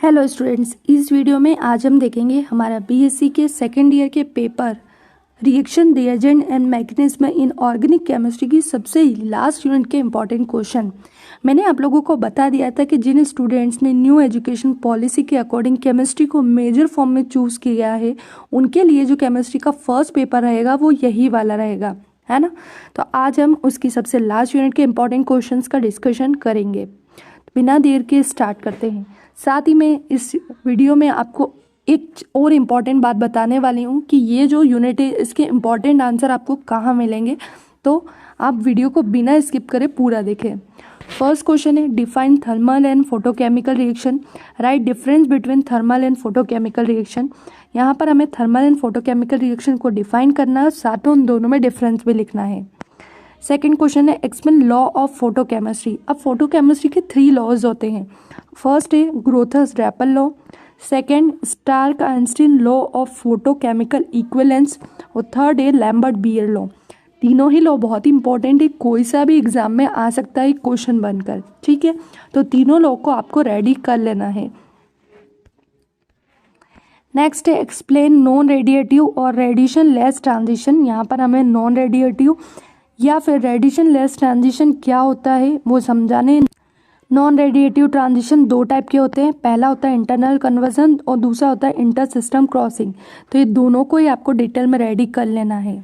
Hello students, इस video में आज हम देखेंगे हमारा बीएससी के सेकेंड ईयर के paper reaction reagent and mechanism in organic chemistry की सबसे लास्ट यूनिट के इम्पॉर्टेंट क्वेश्चन। मैंने आप लोगों को बता दिया था कि जिन स्टूडेंट्स ने न्यू एजुकेशन पॉलिसी के अकॉर्डिंग केमिस्ट्री को मेजर फॉर्म में चूज़ किया है उनके लिए जो केमिस्ट्री का फर्स्ट पेपर रहेगा वो यही वाला रहेगा, है ना। तो आज हम उसकी सबसे लास्ट यूनिट के इम्पॉर्टेंट क्वेश्चन का डिस्कशन करेंगे। बिना देर के स्टार्ट करते हैं। साथ ही मैं इस वीडियो में आपको एक और इम्पॉर्टेंट बात बताने वाली हूँ कि ये जो यूनिट है इसके इम्पॉर्टेंट आंसर आपको कहाँ मिलेंगे, तो आप वीडियो को बिना स्किप करे पूरा देखें। फर्स्ट क्वेश्चन है, define thermal and photochemical reaction, right difference between thermal and photochemical reaction. यहाँ पर हमें थर्मल एंड फोटोकेमिकल रिएक्शन को डिफाइन करना है, साथ में उन दोनों में डिफरेंस भी लिखना है। सेकेंड क्वेश्चन है, एक्सप्लेन लॉ ऑफ फोटोकेमिस्ट्री। अब फोटोकेमिस्ट्री के 3 लॉज होते हैं। फर्स्ट है Grotthuss Draper law, second Stark Einstein law of photochemical equivalence और थर्ड है लैम्बर्ट-बीयर लॉ। तीनों ही लॉ बहुत ही इंपॉर्टेंट है, कोई सा भी एग्जाम में आ सकता है क्वेश्चन बनकर, ठीक है। तो तीनों लॉ को आपको रेडी कर लेना है। नेक्स्ट है एक्सप्लेन नॉन रेडिएटिव और रेडिएशन लेस ट्रांजिशन। यहाँ पर हमें नॉन रेडिएटिव या फिर रेडिएशन लेस ट्रांजिशन क्या होता है वो समझाने। नॉन रेडिएटिव ट्रांजिशन 2 टाइप के होते हैं, पहला होता है इंटरनल कन्वर्जन और दूसरा होता है इंटर सिस्टम क्रॉसिंग। तो ये दोनों को ही आपको डिटेल में रेडी कर लेना है।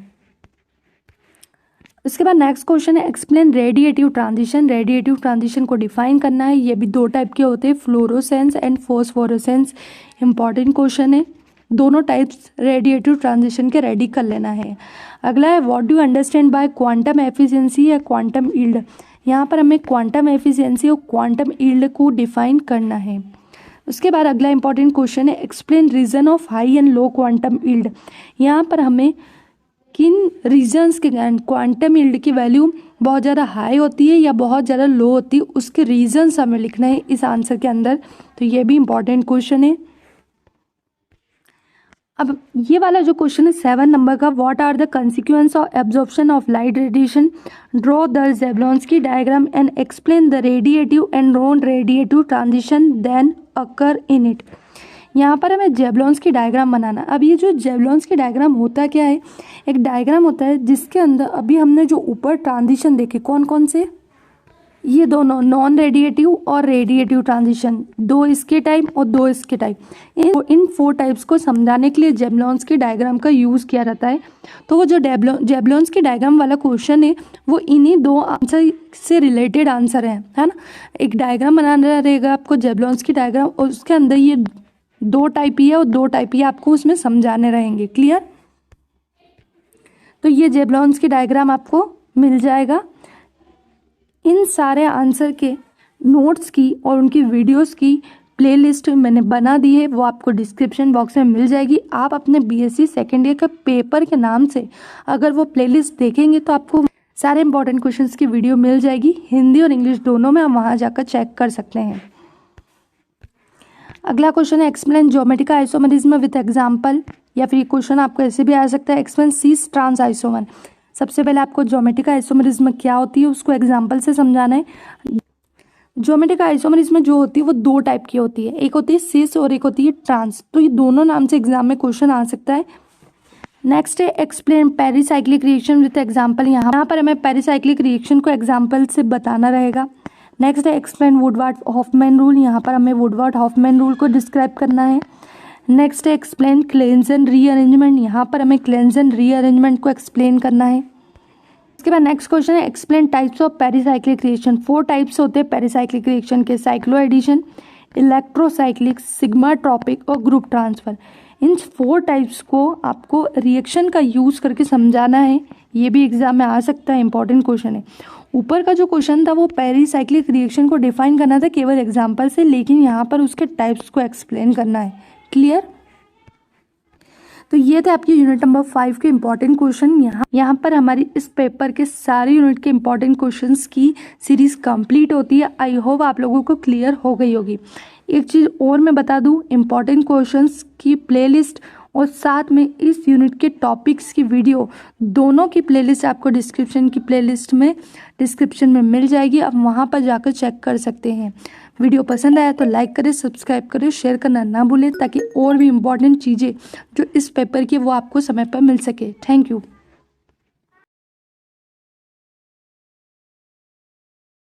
इसके बाद नेक्स्ट क्वेश्चन है, explain radiative transition. Radiative transition को डिफाइन करना है। ये भी 2 टाइप के होते हैं, फ्लोरोसेंस एंड फोस्फोरेसेंस। इंपॉर्टेंट क्वेश्चन है, दोनों टाइप्स रेडिएटिव ट्रांजिशन के रेडी कर लेना है। अगला है, what do you understand by quantum efficiency या क्वांटम यील्ड। यहाँ पर हमें क्वांटम एफिशिएंसी और क्वांटम यील्ड को डिफाइन करना है। उसके बाद अगला इंपॉर्टेंट क्वेश्चन है, explain reason of high and low quantum yield. यहाँ पर हमें किन रीजन्स के कारण क्वांटम यील्ड की वैल्यू बहुत ज़्यादा हाई होती है या बहुत ज़्यादा लो होती है, उसके रीजन्स हमें लिखना है इस आंसर के अंदर। तो ये भी इंपॉर्टेंट क्वेश्चन है। अब ये वाला जो क्वेश्चन है 7 नंबर का, what are the consequence of absorption of light radiation, draw the Jablonski diagram and explain the radiative and non radiative transition then occur in it. यहाँ पर हमें ज़ेबलोंस्की डायग्राम बनाना। अब ये जो ज़ेबलोंस्की डायग्राम होता क्या है, एक डायग्राम होता है जिसके अंदर अभी हमने जो ऊपर ट्रांजिशन देखे कौन कौन से, ये दोनों नॉन रेडिएटिव और रेडिएटिव ट्रांजिशन, 2 इसके टाइप और 2 इसके टाइप। इन 4 टाइप्स को समझाने के लिए ज़ेबलोंस्की डायग्राम का यूज़ किया जाता है। तो वो जो ज़ेबलोंस्की डायग्राम वाला क्वेश्चन है वो इन्हीं 2 आंसर से रिलेटेड आंसर है ना। एक डायग्राम बनाना रहेगा आपको ज़ेबलोंस्की डायग्राम, और उसके अंदर ये 2 टाइप ही है और 2 टाइप ही आपको उसमें समझाने रहेंगे। क्लियर। तो ये ज़ेबलोंस्की डायग्राम आपको मिल जाएगा। इन सारे आंसर के नोट्स की और उनकी वीडियोस की प्लेलिस्ट मैंने बना दी है, वो आपको डिस्क्रिप्शन बॉक्स में मिल जाएगी। आप अपने बीएससी सेकेंड ईयर के पेपर के नाम से अगर वो प्लेलिस्ट देखेंगे तो आपको सारे इंपॉर्टेंट क्वेश्चंस की वीडियो मिल जाएगी, हिंदी और इंग्लिश दोनों में। आप वहाँ जाकर चेक कर सकते हैं। अगला क्वेश्चन है, explain geometrical isomerism with example, या फिर ये क्वेश्चन आपको ऐसे भी आ सकता है, एक्सप्लेन सिस ट्रांस आइसोमर। सबसे पहले आपको ज्योमेट्रिकल आइसोमरिज्म क्या होती है उसको एग्जाम्पल से समझाना है। ज्योमेट्रिकल आइसोमरिज्म जो होती है वो 2 टाइप की होती है, एक होती है सिस और एक होती है ट्रांस। तो ये दोनों नाम से एग्जाम में क्वेश्चन आ सकता है। नेक्स्ट है, explain pericyclic reaction with example. यहाँ पर हमें पेरिसाइक्लिक रिएक्शन को एग्जाम्पल से बताना रहेगा। नेक्स्ट है, एक्सप्लेन वुडवर्ड-हॉफमैन रूल। यहाँ पर हमें वुडवर्ड-हॉफमैन रूल को डिस्क्राइब करना है। नेक्स्ट है, एक्सप्लेन क्लेंजन रीअरेंजमेंट। यहाँ पर हमें क्लेंजन रीअरेंजमेंट को एक्सप्लेन करना है। इसके बाद नेक्स्ट क्वेश्चन है, explain types of pericyclic reaction. 4 types होते हैं पेरिसाइक्लिक रिएक्शन के, cycloaddition, electrocyclic, sigmatropic और ग्रुप ट्रांसफर। इन 4 टाइप्स को आपको रिएक्शन का यूज़ करके समझाना है। ये भी एग्जाम में आ सकता है, इंपॉर्टेंट क्वेश्चन है। ऊपर का जो क्वेश्चन था वो पेरिसाइक्लिक रिएक्शन को डिफाइन करना था केवल एग्जाम्पल से, लेकिन यहाँ पर उसके टाइप्स को एक्सप्लेन करना है। क्लियर। तो ये थे आपकी यूनिट नंबर 5 के इंपॉर्टेंट क्वेश्चन। यहाँ पर हमारी इस पेपर के सारे यूनिट के इंपॉर्टेंट क्वेश्चंस की सीरीज कंप्लीट होती है। आई होप आप लोगों को क्लियर हो गई होगी। एक चीज़ और मैं बता दूँ, इंपॉर्टेंट क्वेश्चंस की प्लेलिस्ट और साथ में इस यूनिट के टॉपिक्स की वीडियो दोनों की प्लेलिस्ट आपको डिस्क्रिप्शन में मिल जाएगी। आप वहाँ पर जाकर चेक कर सकते हैं। वीडियो पसंद आया तो लाइक करें, सब्सक्राइब करें, शेयर करना ना भूलें ताकि और भी इम्पॉर्टेंट चीज़ें जो इस पेपर की वो आपको समय पर मिल सके। Thank you.